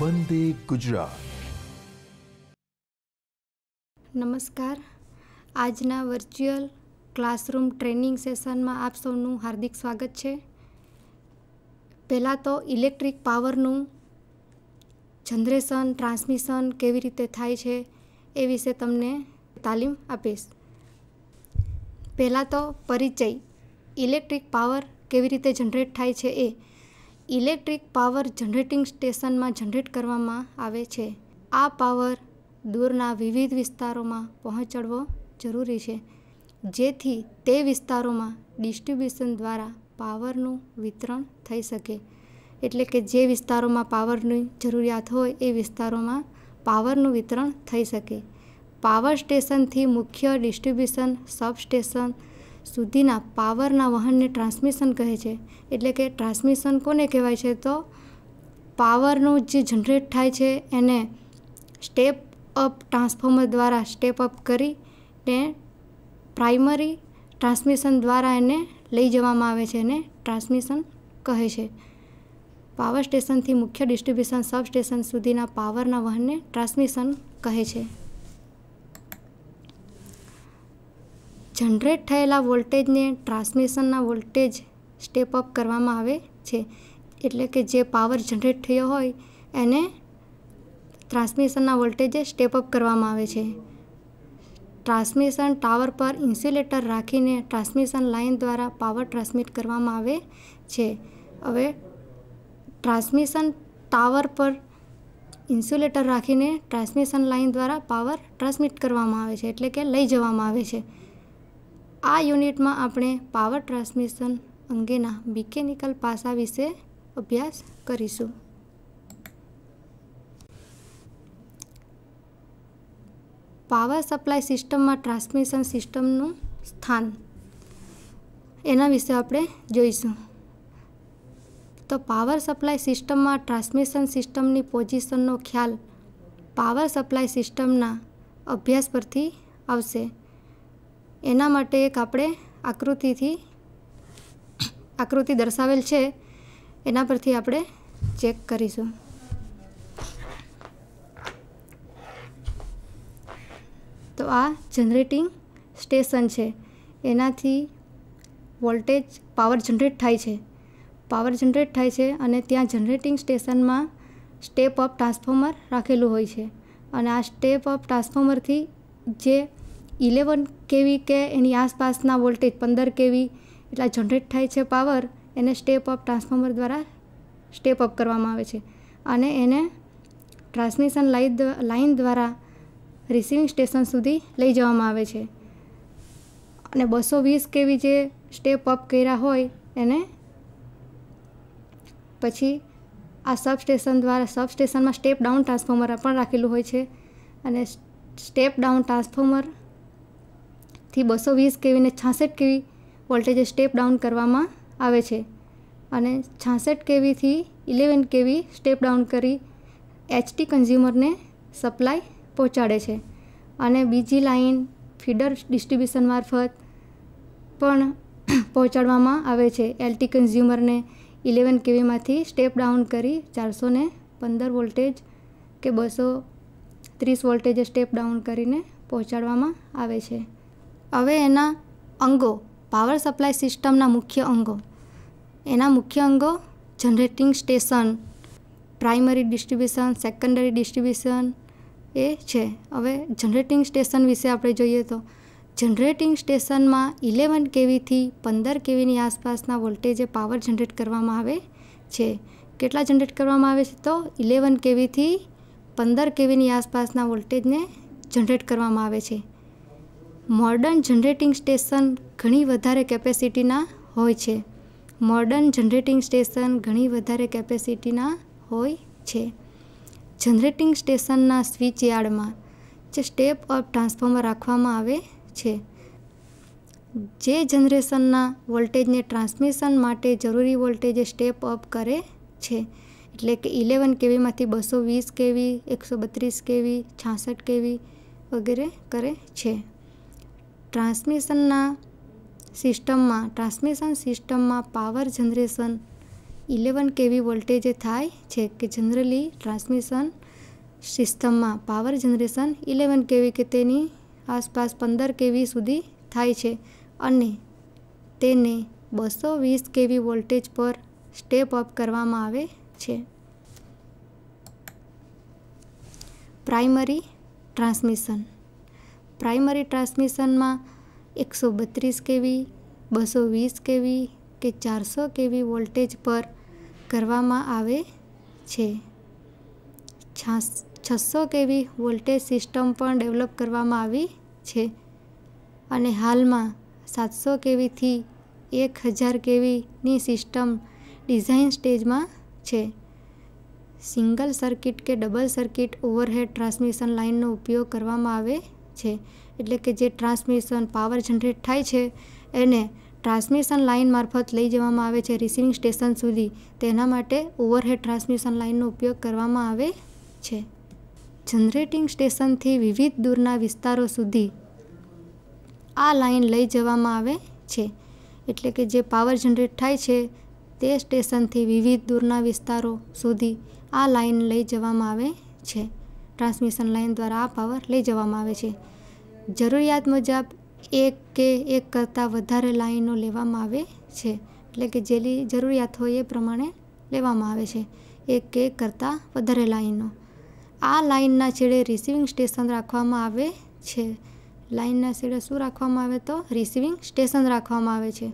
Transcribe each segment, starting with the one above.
વંદે ગુજરાત. નમસ્કાર. આજના virtual classroom training સેશનમાં આપ સૌનું હાર્દિક સ્વાગત છે. પહેલાં તો ઇલેક્ટ્રિક પાવરનું જનરેશન ટ્રાન્સમિશન કેવી રીતે થાય છે એ વિશે તમને તાલીમ આપીશ. પહેલાં તો પરિચય. ઇલેક્ટ્રિક પાવર કેવી રીતે જનરેટ થાય છે એ. ઇલેક્ટ્રિક પાવર જનરેટિંગ સ્ટેશનમાં જનરેટ કરવામાં આવે છે. આ પાવર દૂરના વિવિધ વિસ્તારોમાં પહોંચાડવો જરૂરી છે, જેથી તે વિસ્તારોમાં ડિસ્ટ્રીબ્યુશન દ્વારા પાવરનું વિતરણ થઈ શકે. એટલે કે જે વિસ્તારોમાં પાવરની જરૂરિયાત હોય એ વિસ્તારોમાં પાવરનું વિતરણ થઈ શકે. પાવર સ્ટેશનથી મુખ્ય ડિસ્ટ્રીબ્યુશન સબસ્ટેશન સુધીના પાવરના વહનને ટ્રાન્સમિશન કહે છે. એટલે કે ટ્રાન્સમિશન કોને કહેવાય છે? તો પાવરનું જે જનરેટ થાય છે એને સ્ટેપ અપ ટ્રાન્સફોર્મર દ્વારા સ્ટેપ અપ કરીને પ્રાઇમરી ટ્રાન્સમિશન દ્વારા એને લઈ જવામાં આવે છે અને ટ્રાન્સમિશન કહે છે. પાવર સ્ટેશનથી મુખ્ય ડિસ્ટ્રીબ્યુશન સબસ્ટેશન સુધીના પાવરના વહનને ટ્રાન્સમિશન કહે છે. જનરેટ થયેલા વોલ્ટેજને ટ્રાન્સમિશનના વોલ્ટેજ સ્ટેપ અપ કરવામાં આવે છે. એટલે કે જે પાવર જનરેટ થયો હોય એને ટ્રાન્સમિશનના વોલ્ટેજે સ્ટેપ અપ કરવામાં આવે છે. ટ્રાન્સમિશન ટાવર પર ઇન્સ્યુલેટર રાખીને ટ્રાન્સમિશન લાઇન દ્વારા પાવર ટ્રાન્સમિટ કરવામાં આવે છે. હવે ટ્રાન્સમિશન ટાવર પર ઇન્સ્યુલેટર રાખીને ટ્રાન્સમિશન લાઇન દ્વારા પાવર ટ્રાન્સમિટ કરવામાં આવે છે, એટલે કે લઈ જવામાં આવે છે. આ યુનિટમાં આપણે પાવર ટ્રાન્સમિશન અંગેના મિકેનિકલ પાસા વિશે અભ્યાસ કરીશું. પાવર સપ્લાય સિસ્ટમમાં ટ્રાન્સમિશન સિસ્ટમનું સ્થાન, એના વિશે આપણે જોઈશું. તો પાવર સપ્લાય સિસ્ટમમાં ટ્રાન્સમિશન સિસ્ટમની પોઝિશનનો ખ્યાલ પાવર સપ્લાય સિસ્ટમના અભ્યાસ પરથી આવશે. એના માટે એક આપણે આકૃતિ દર્શાવેલ છે, એના પરથી આપણે ચેક કરીશું. તો આ જનરેટિંગ સ્ટેશન છે, એનાથી વોલ્ટેજ પાવર જનરેટ થાય છે અને ત્યાં જનરેટિંગ સ્ટેશનમાં સ્ટેપ અપ ટ્રાન્સફોર્મર રાખેલું હોય છે. અને આ સ્ટેપ અપ ટ્રાન્સફોર્મરથી જે 11 kV કે એની આસપાસના વોલ્ટેજ 15 kV એટલા જનરેટ થાય છે પાવર, એને સ્ટેપ અપ ટ્રાન્સફોર્મર દ્વારા સ્ટેપ અપ કરવામાં આવે છે અને એને ટ્રાન્સમિશન લાઇન દ્વારા રિસીવિંગ સ્ટેશન સુધી લઈ જવામાં આવે છે. અને 220 kV જે સ્ટેપ અપ કર્યા હોય એને પછી આ સબસ્ટેશનમાં સ્ટેપ ડાઉન ટ્રાન્સફોર્મર પણ રાખેલું હોય છે. અને સ્ટેપ ડાઉન ટ્રાન્સફોર્મરથી 220 kV ને 66 kV વોલ્ટેજે સ્ટેપ ડાઉન કરવામાં આવે છે. અને 66 kVથી 11 kV સ્ટેપ ડાઉન કરી HT કન્ઝ્યુમરને સપ્લાય પહોંચાડે છે. અને બીજી લાઇન ફીડર ડિસ્ટ્રીબ્યુશન મારફત પણ પહોંચાડવામાં આવે છે. LT કન્ઝ્યુમરને 11 kVમાંથી સ્ટેપ ડાઉન કરી 415 વોલ્ટેજ કે 230 વોલ્ટેજે સ્ટેપ ડાઉન કરીને પહોંચાડવામાં આવે છે. હવે એના અંગો, પાવર સપ્લાય સિસ્ટમના મુખ્ય અંગો. એના મુખ્ય અંગો generating station, primary distribution, secondary distribution એ છે. હવે જનરેટિંગ સ્ટેશન વિશે આપણે જોઈએ તો જનરેટિંગ સ્ટેશનમાં 11 kVથી 15 kVની આસપાસના વોલ્ટેજે પાવર જનરેટ કરવામાં આવે છે. કેટલા જનરેટ કરવામાં આવે છે? તો 11 kVથી 15 kVની આસપાસના વોલ્ટેજને જનરેટ કરવામાં આવે છે. મોડર્ન જનરેટિંગ સ્ટેશન ઘણી વધારે કેપેસિટીના હોય છે. જનરેટિંગ સ્ટેશનના સ્વિચ યાર્ડમાં જે સ્ટેપ અપ ટ્રાન્સફોર્મર રાખવામાં આવે છે, જે જનરેશનના વોલ્ટેજને ટ્રાન્સમિશન માટે જરૂરી વોલ્ટેજે સ્ટેપ અપ કરે છે. એટલે કે 11 kVમાંથી 220 kV, 132 kV, 66 kV વગેરે કરે છે. ટ્રાન્સમિશન સિસ્ટમમાં પાવર જનરેશન 11 kV વોલ્ટેજે થાય છે કે જનરલી ટ્રાન્સમિશન સિસ્ટમમાં પાવર જનરેશન 11 kV કે તેની આસપાસ 15 kV સુધી થાય છે અને તેને 220 kV વોલ્ટેજ પર સ્ટેપ અપ કરવામાં આવે છે. પ્રાઇમરી ટ્રાન્સમિશનમાં 132 kV, 220 kV કે 400 kV વોલ્ટેજ પર કરવામાં આવે છે. 600 kV વોલ્ટેજ સિસ્ટમ પણ ડેવલપ કરવામાં આવી છે અને હાલમાં 700 kVથી 1000 kVની સિસ્ટમ ડિઝાઇન સ્ટેજમાં છે. સિંગલ સર્કિટ કે ડબલ સર્કિટ ઓવરહેડ ટ્રાન્સમિશન લાઇનનો ઉપયોગ કરવામાં આવે છે. એટલે કે જે ટ્રાન્સમિશન પાવર જનરેટ થાય છે એને ટ્રાન્સમિશન લાઇન મારફત લઈ જવામાં આવે છે રિસીવિંગ સ્ટેશન સુધી. તેના માટે ઓવરહેડ ટ્રાન્સમિશન લાઇનનો ઉપયોગ કરવામાં આવે છે. જનરેટિંગ સ્ટેશનથી વિવિધ દૂરના વિસ્તારો સુધી આ લાઇન લઈ જવામાં આવે છે. એટલે કે જે પાવર જનરેટ થાય છે તે સ્ટેશનથી વિવિધ દૂરના વિસ્તારો સુધી આ લાઇન લઈ જવામાં આવે છે. ટ્રાન્સમિશન લાઇન દ્વારા આ પાવર લઈ જવામાં આવે છે. જરૂરિયાત મુજબ એક કે એક કરતાં વધારે લાઇનો લેવામાં આવે છે. એટલે કે જેની જરૂરિયાત હોય એ પ્રમાણે લેવામાં આવે છે. એક કે એક કરતાં વધારે લાઇનો. આ લાઇનના છેડે રિસીવિંગ સ્ટેશન રાખવામાં આવે છે. લાઇનના છેડે શું રાખવામાં આવે તો રિસીવિંગ સ્ટેશન રાખવામાં આવે છે.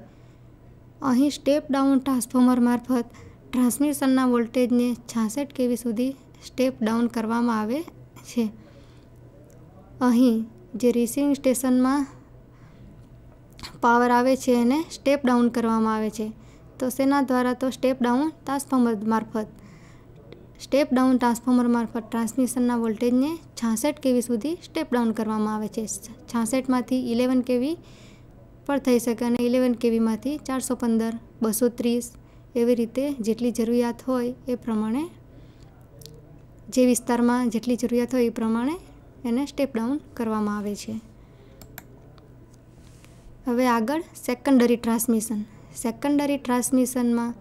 અહીં સ્ટેપ ડાઉન ટ્રાન્સફોર્મર મારફત ટ્રાન્સમિશનના વોલ્ટેજને 66 kV સુધી સ્ટેપ ડાઉન કરવામાં આવે છે. અહીં જે રિસીવિંગ સ્ટેશનમાં પાવર આવે છે એને સ્ટેપ ડાઉન કરવામાં આવે છે. તો શેના દ્વારા તો સ્ટેપ ડાઉન ટ્રાન્સફોર્મર મારફત ટ્રાન્સમિશનના વોલ્ટેજને 66 kV સુધી સ્ટેપ ડાઉન કરવામાં આવે છે. 66માંથી 11 kV પર થઈ શકે અને 11 kVમાંથી 415, 230 એવી રીતે જેટલી જરૂરિયાત હોય એ પ્રમાણે જે વિસ્તારમાં જેટલી જરૂરિયાત હોય એ પ્રમાણે એને સ્ટેપ ડાઉન કરવામાં આવે છે. હવે આગળ સેકન્ડરી ટ્રાન્સમિશનમાં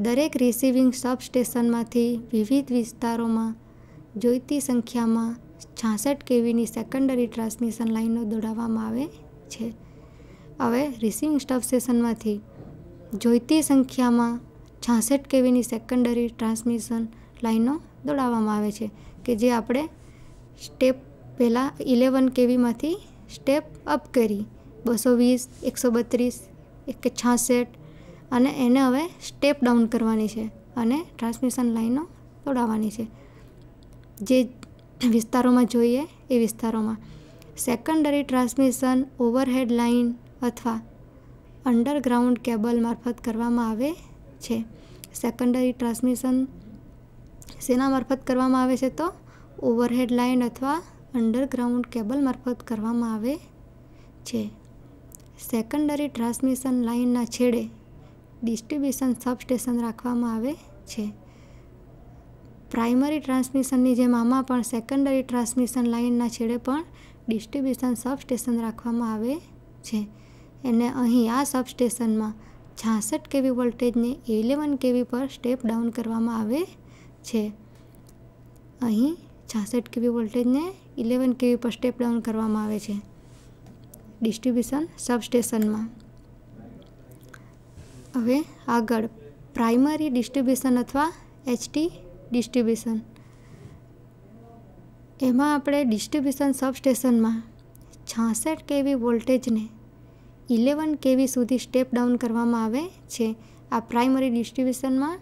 દરેક રિસીવિંગ સબસ્ટેશનમાંથી વિવિધ વિસ્તારોમાં જોઈતી સંખ્યામાં 66 kVની સેકન્ડરી ટ્રાન્સમિશન લાઇનો દોડાવવામાં આવે છે. હવે રિસીવિંગ સબસ્ટેશનમાંથી જોઈતી સંખ્યામાં 66 kVની સેકન્ડરી ટ્રાન્સમિશન લાઇનો દોડાવવામાં આવે છે કે જે આપણે સ્ટેપ પહેલાં 11 kVમાંથી સ્ટેપ અપ કરી 220, 132 કે 66 અને એને હવે સ્ટેપ ડાઉન કરવાની છે અને ટ્રાન્સમિશન લાઇનો દોડાવવાની છે. જે વિસ્તારોમાં જોઈએ એ વિસ્તારોમાં સેકન્ડરી ટ્રાન્સમિશન ઓવરહેડ લાઇન અથવા અંડરગ્રાઉન્ડ કેબલ મારફત કરવામાં આવે છે. સેકન્ડરી ટ્રાન્સમિશન શેના મારફત કરવામાં આવે છે તો ઓવરહેડ લાઇન અથવા અંડરગ્રાઉન્ડ કેબલ મારફત કરવામાં આવે છે. સેકન્ડરી ટ્રાન્સમિશન લાઇનના છેડે ડિસ્ટ્રિબ્યુશન સબસ્ટેશન રાખવામાં આવે છે. પ્રાઇમરી ટ્રાન્સમિશનની જેમ આમાં પણ સેકન્ડરી ટ્રાન્સમિશન લાઇનના છેડે પણ ડિસ્ટ્રિબ્યુશન સબસ્ટેશન રાખવામાં આવે છે. અને અહીં આ સબસ્ટેશનમાં 66 kV વોલ્ટેજને 11 kV પર સ્ટેપ ડાઉન કરવામાં આવે છે. અહીં 66 kV વોલ્ટેજને 11 kV પર સ્ટેપ ડાઉન કરવામાં આવે છે ડિસ્ટ્રિબ્યુશન સબસ્ટેશનમાં. હવે આગળ પ્રાઇમરી ડિસ્ટ્રિબ્યુશન અથવા એચટી ડિસ્ટ્રિબ્યુશન. એમાં આપણે ડિસ્ટ્રિબ્યુશન સબસ્ટેશનમાં 66 kV વોલ્ટેજને 11 kV સુધી સ્ટેપ ડાઉન કરવામાં આવે છે. આ પ્રાઇમરી ડિસ્ટ્રિબ્યુશનમાં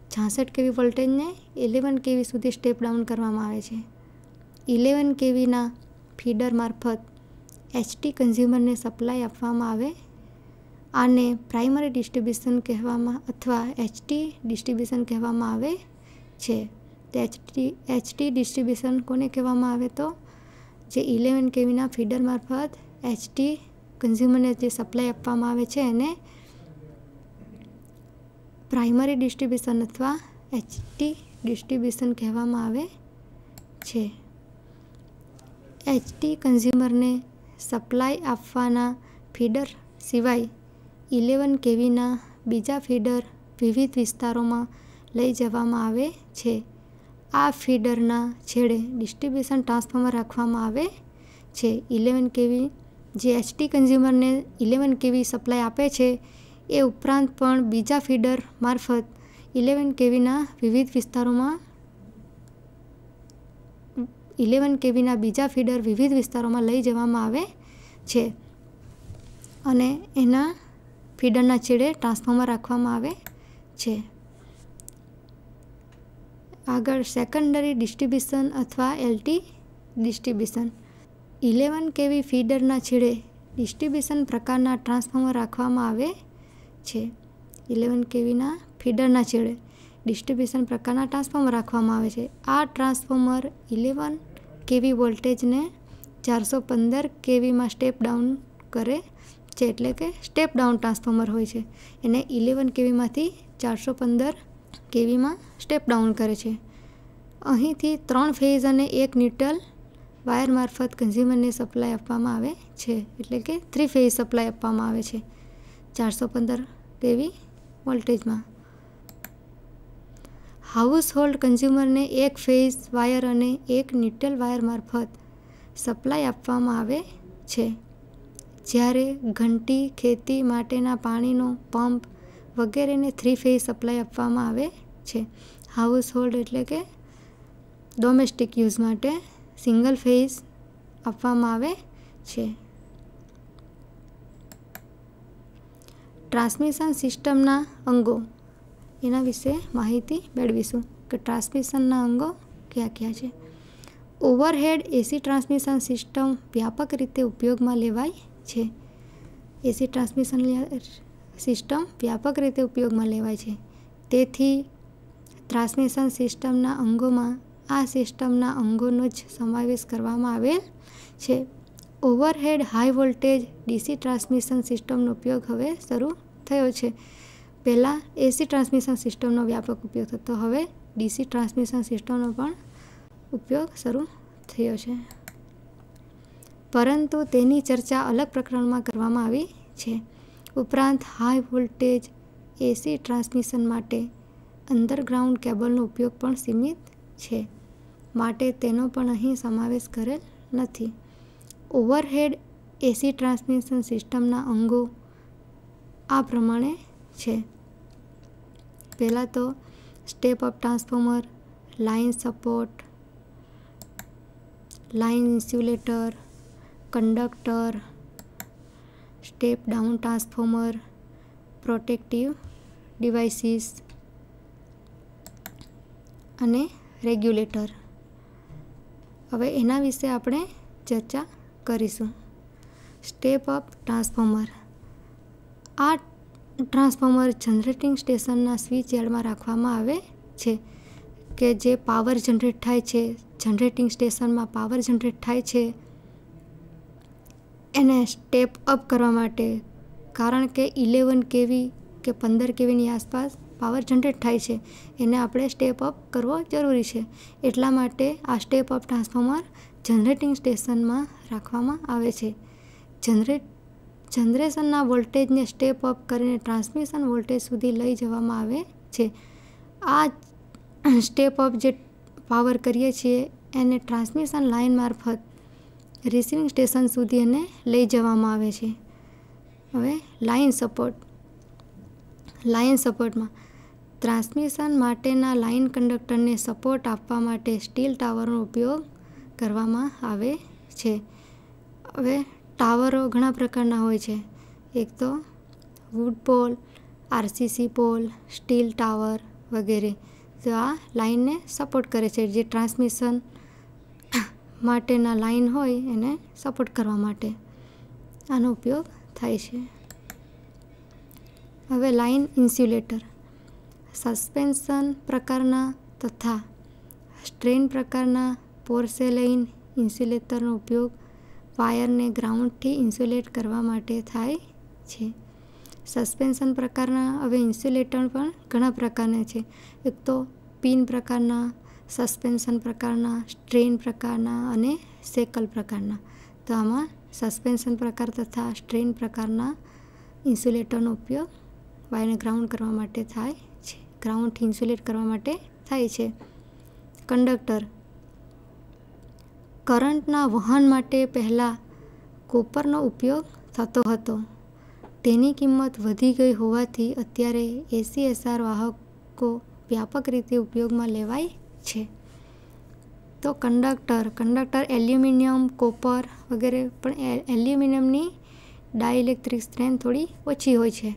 66 kV વોલ્ટેજને 11 kV સુધી સ્ટેપ ડાઉન કરવામાં આવે છે. 11 kVના ફીડર મારફત એચટી કન્ઝ્યુમરને સપ્લાય આપવામાં આવે. આને પ્રાઇમરી ડિસ્ટ્રિબ્યુશન કહેવામાં અથવા એચટી ડિસ્ટ્રિબ્યુશન કહેવામાં આવે છે. તે એચટી ડિસ્ટ્રિબ્યુશન કોને કહેવામાં આવે તો જે 11 kVના ફીડર મારફત એચટી કન્ઝ્યુમરને જે સપ્લાય આપવામાં આવે છે એને પ્રાઇમરી ડિસ્ટ્રિબ્યુશન અથવા એચટી ડિસ્ટ્રિબ્યુશન કહેવામાં આવે છે. એચટી કન્ઝ્યુમરને સપ્લાય આપવાના ફીડર સિવાય 11 kVના બીજા ફીડર વિવિધ વિસ્તારોમાં લઈ જવામાં આવે છે. આ ફીડરના છેડે ડિસ્ટ્રીબ્યુશન ટ્રાન્સફોર્મર રાખવામાં આવે છે. 11 kV જે એચટી કન્ઝ્યુમરને 11 kV સપ્લાય આપે છે એ ઉપરાંત પણ બીજા ફીડર મારફત 11 kVના વિવિધ વિસ્તારોમાં 11 kVના બીજા ફીડર વિવિધ વિસ્તારોમાં લઈ જવામાં આવે છે અને એના ફીડરના છેડે ટ્રાન્સફોર્મર રાખવામાં આવે છે. આગળ સેકન્ડરી ડિસ્ટ્રીબ્યુશન અથવા એલટી ડિસ્ટ્રીબ્યુશન. 11 kV ફીડરના છેડે ડિસ્ટ્રીબ્યુશન પ્રકારના ટ્રાન્સફોર્મર રાખવામાં આવે છે. 11 kVના ફીડરના છેડે ડિસ્ટ્રીબ્યુશન પ્રકારના ટ્રાન્સફોર્મર રાખવામાં આવે છે. આ ટ્રાન્સફોર્મર 11 kV વોલ્ટેજને 415 kVમાં સ્ટેપ ડાઉન કરે છે, એટલે કે સ્ટેપ ડાઉન ટ્રાન્સફોર્મર હોય છે. એને 11 kVમાંથી 415 kVમાં સ્ટેપ ડાઉન કરે છે. અહીંથી 3 ફેઝ અને 1 ન્યુટ્રલ વાયર મારફત કન્ઝ્યુમરને સપ્લાય આપવામાં આવે છે, એટલે કે 3 ફેઝ સપ્લાય આપવામાં આવે છે 415 kV વોલ્ટેજમાં. હાઉસ હોલ્ડ કન્ઝ્યુમરને 1 ફેઝ વાયર અને 1 ન્યુટ્રલ વાયર મારફત સપ્લાય આપવામાં આવે છે. જ્યારે ઘંટી, ખેતી માટેના પાણીનો પંપ વગેરેને 3 ફેઝ સપ્લાય આપવામાં આવે છે. હાઉસ હોલ્ડ એટલે કે ડોમેસ્ટિક યુઝ માટે સિંગલ ફેઝ આપવામાં આવે છે. ટ્રાન્સમિશન સિસ્ટમના અંગો એના વિશે માહિતી મેળવીશું કે ટ્રાન્સમિશનના અંગો કયા કયા છે. ઓવરહેડ એસી ટ્રાન્સમિશન સિસ્ટમ વ્યાપક રીતે ઉપયોગમાં લેવાય છે. એસી ટ્રાન્સમિશન સિસ્ટમ વ્યાપક રીતે ઉપયોગમાં લેવાય છે. તેથી ટ્રાન્સમિશન સિસ્ટમના અંગોમાં આ સિસ્ટમના અંગોનો જ સમાવેશ કરવામાં આવેલ છે. Overhead high voltage DC transmission સિસ્ટમનો ઉપયોગ હવે શરૂ થયો છે. પહેલાં એસી ટ્રાન્સમિશન સિસ્ટમનો વ્યાપક ઉપયોગ થતો, હવે ડીસી ટ્રાન્સમિશન સિસ્ટમનો પણ ઉપયોગ શરૂ થયો છે, પરંતુ તેની ચર્ચા અલગ પ્રકરણમાં કરવામાં આવી છે. ઉપરાંત હાઈ વોલ્ટેજ એસી ટ્રાન્સમિશન માટે અંડરગ્રાઉન્ડ કેબલનો ઉપયોગ પણ સીમિત છે, માટે તેનો પણ અહીં સમાવેશ કરેલ નથી. ઓવરહેડ એસી ટ્રાન્સમિશન સિસ્ટમના અંગો આ પ્રમાણે છે. પહેલાં તો step up transformer, line support, line insulator, conductor, step down transformer, protective devices અને રેગ્યુલેટર. હવે એના વિશે આપણે ચર્ચા કરીશું. Step up transformer. આ ટ્રાન્સફોર્મર જનરેટિંગ સ્ટેશનના સ્વિચ યાર્ડમાં રાખવામાં આવે છે કે જે પાવર જનરેટ થાય છે, જનરેટિંગ સ્ટેશનમાં પાવર જનરેટ થાય છે એને સ્ટેપ અપ કરવા માટે, કારણ કે 11 kV કે 15 kVની આસપાસ પાવર જનરેટ થાય છે, એને આપણે સ્ટેપ અપ કરવો જરૂરી છે. એટલા માટે આ સ્ટેપ અપ ટ્રાન્સફોર્મર જનરેટિંગ સ્ટેશનમાં રાખવામાં આવે છે. જનરેશનના વોલ્ટેજને સ્ટેપ અપ કરીને ટ્રાન્સમિશન વોલ્ટેજ સુધી લઈ જવામાં આવે છે. આ સ્ટેપ અપ જે પાવર કરીએ છીએ એને ટ્રાન્સમિશન લાઇન મારફત રિસીવિંગ સ્ટેશન સુધી એને લઈ જવામાં આવે છે. હવે લાઇન સપોર્ટ. લાઇન સપોર્ટમાં ટ્રાન્સમિશન માટેના લાઇન કંડક્ટરને સપોર્ટ આપવા માટે સ્ટીલ ટાવરનો ઉપયોગ કરવામાં આવે છે. હવે ટાવરો ઘણા પ્રકારના હોય છે. એક તો wood pole, RCC pole, steel tower વગેરે. તો આ લાઇનને સપોર્ટ કરે છે, જે ટ્રાન્સમિશન માટેના લાઇન હોય એને સપોર્ટ કરવા માટે આનો ઉપયોગ થાય છે. હવે લાઇન ઇન્સ્યુલેટર. સસ્પેન્શન પ્રકારના તથા સ્ટ્રેન પ્રકારના પોર્સેલેઇન ઇન્સ્યુલેટરનો ઉપયોગ વાયરને ગ્રાઉન્ડથી ઇન્સ્યુલેટ કરવા માટે થાય છે. સસ્પેન્શન પ્રકારના હવે ઇન્સ્યુલેટર પણ ઘણા પ્રકારના છે. એક તો પિન પ્રકારના, સસ્પેન્શન પ્રકારના, સ્ટ્રેન પ્રકારના અને સેકલ પ્રકારના. તો આમાં સસ્પેન્શન પ્રકાર તથા સ્ટ્રેન પ્રકારના ઇન્સ્યુલેટરનો ઉપયોગ વાયરને ગ્રાઉન્ડ કરવા માટે થાય છે, ગ્રાઉન્ડથી ઇન્સ્યુલેટ કરવા માટે થાય છે. કંડક્ટર કરંટના વહન માટે પહેલાં કોપરનો ઉપયોગ થતો હતો. તેની કિંમત વધી ગઈ હોવાથી અત્યારે ACSR વાહકો વ્યાપક રીતે ઉપયોગમાં લેવાય છે. તો કંડક્ટર એલ્યુમિનિયમ, કોપર વગેરે, પણ એલ્યુમિનિયમની ડાઇલેક્ટ્રિક સ્ટ્રેન્થ થોડી ઓછી હોય છે,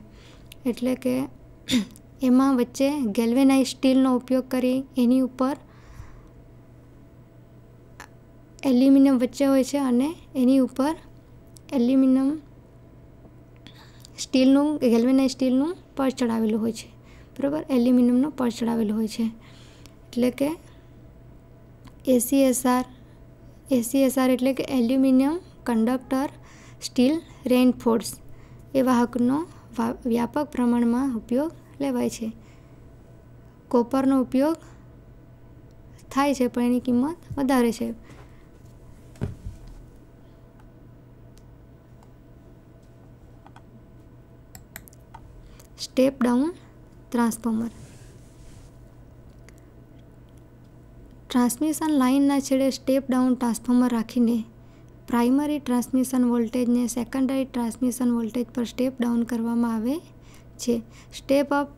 એટલે કે એમાં વચ્ચે ગેલ્વેનાઇઝ સ્ટીલનો ઉપયોગ કરી એની ઉપર એલ્યુમિનિયમ વચ્ચે હોય છે અને એની ઉપર એલ્યુમિનિયમ સ્ટીલનું ગેલ્વેનાઇઝ સ્ટીલનું પડ ચડાવેલું હોય છે, બરાબર, એલ્યુમિનિયમનું પડ ચડાવેલું હોય છે. એટલે કે ACSR એટલે કે એલ્યુમિનિયમ કંડક્ટર સ્ટીલ રેઇનફોર્સ એ વાહકનો વ્યાપક પ્રમાણમાં ઉપયોગ લેવાય છે. કોપરનો ઉપયોગ થાય છે પણ એની કિંમત વધારે છે. Step down transformer. ટ્રાન્સમિશન લાઇનના છેડે સ્ટેપ ડાઉન ટ્રાન્સફોર્મર રાખીને પ્રાઇમરી ટ્રાન્સમિશન વોલ્ટેજને સેકન્ડરી ટ્રાન્સમિશન વોલ્ટેજ પર સ્ટેપ ડાઉન કરવામાં આવે છે. સ્ટેપ અપ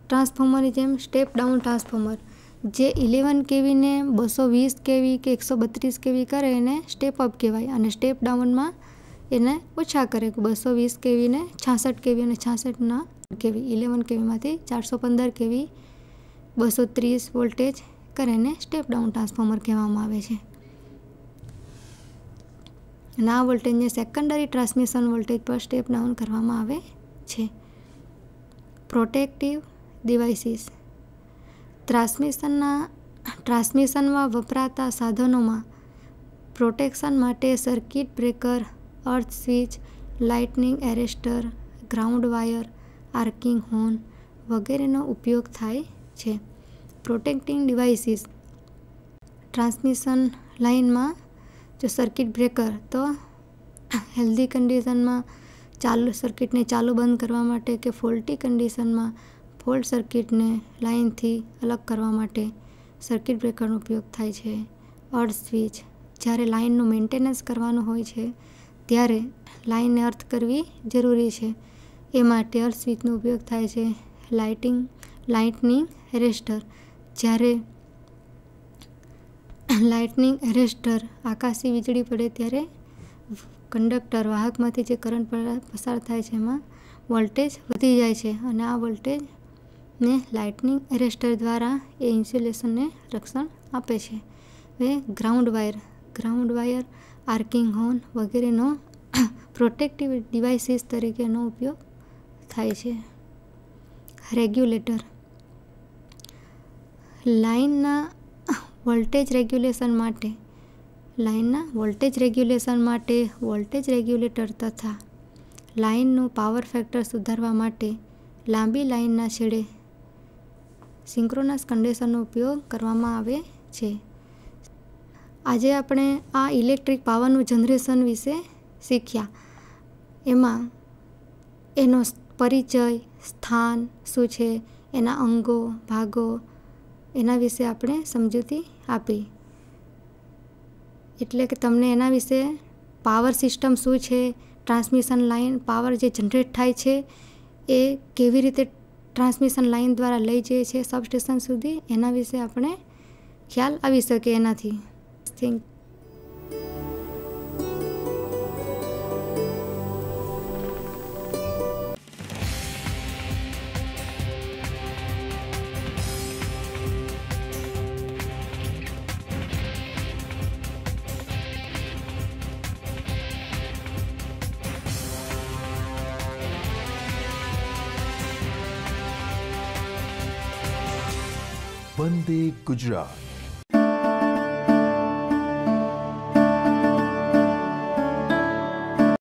ટ્રાન્સફોર્મરની જેમ સ્ટેપ ડાઉન ટ્રાન્સફોર્મર જે 11 kVને 220 kV કે 132 kV કરે એને સ્ટેપ અપ કહેવાય, અને સ્ટેપ ડાઉનમાં એને ઓછા કરે, 220 kVને 66 kV અને 66 kV, 11 kVમાંથી 415 kV 230 વોલ્ટેજ કરે એને સ્ટેપ ડાઉન ટ્રાન્સફોર્મર કહેવામાં આવે છે. અને આ વોલ્ટેજને સેકન્ડરી ટ્રાન્સમિશન વોલ્ટેજ પર સ્ટેપ ડાઉન કરવામાં આવે છે. Protective devices. ટ્રાન્સમિશનમાં વપરાતા સાધનોમાં પ્રોટેક્શન માટે circuit breaker, earth switch, lightning arrester, ground wire, arcing horn વગેરેનો ઉપયોગ થાય છે. Protecting devices. ટ્રાન્સમિશન લાઇનમાં જો સર્કિટ બ્રેકર તો હેલ્ધી કન્ડિશનમાં સર્કિટને ચાલુ બંધ કરવા માટે કે ફોલ્ટી કન્ડિશનમાં ફોલ્ટ સર્કિટને લાઇનથી અલગ કરવા માટે સર્કિટ બ્રેકરનો ઉપયોગ થાય છે. અર્થ સ્વિચ. જ્યારે લાઇનનું મેન્ટેનન્સ કરવાનું હોય છે ત્યારે લાઇનને અર્થ કરવી જરૂરી છે, એ માટે અર્થ સ્વિચનો ઉપયોગ થાય છે. Lightning arrester. જ્યારે લાઇટનિંગ એરેસ્ટર આકાશી વીજળી પડે ત્યારે કંડક્ટર વાહકમાંથી જે કરંટ પસાર થાય છે એમાં વોલ્ટેજ વધી જાય છે, અને આ વોલ્ટેજને લાઇટનિંગ એરેસ્ટર દ્વારા એ ઇન્સ્યુલેશનને રક્ષણ આપે છે. હવે ગ્રાઉન્ડ વાયર, આર્કિંગ હોર્ન વગેરેનો પ્રોટેક્ટિવ ડિવાઇસીસ તરીકેનો ઉપયોગ થાય છે. રેગ્યુલેટર. લાઇનના વોલ્ટેજ રેગ્યુલેશન માટે વોલ્ટેજ રેગ્યુલેટર તથા લાઇનનું પાવર ફેક્ટર સુધારવા માટે લાંબી લાઇનના છેડે સિંક્રોનસ કન્ડેન્સરનો ઉપયોગ કરવામાં આવે છે. આજે આપણે આ ઇલેક્ટ્રિક પાવરનું જનરેશન વિશે શીખ્યા. એમાં એનો પરિચય, સ્થાન શું છે, એના અંગો, ભાગો, એના વિશે આપણે સમજૂતી આપી. એટલે કે તમને એના વિશે પાવર સિસ્ટમ શું છે, ટ્રાન્સમિશન લાઇન પાવર જે જનરેટ થાય છે એ કેવી રીતે ટ્રાન્સમિશન લાઇન દ્વારા લઈ જાય છે સબસ્ટેશન સુધી, એના વિશે આપણે ખ્યાલ આવી શકે એનાથી. વંદે ગુજરાત.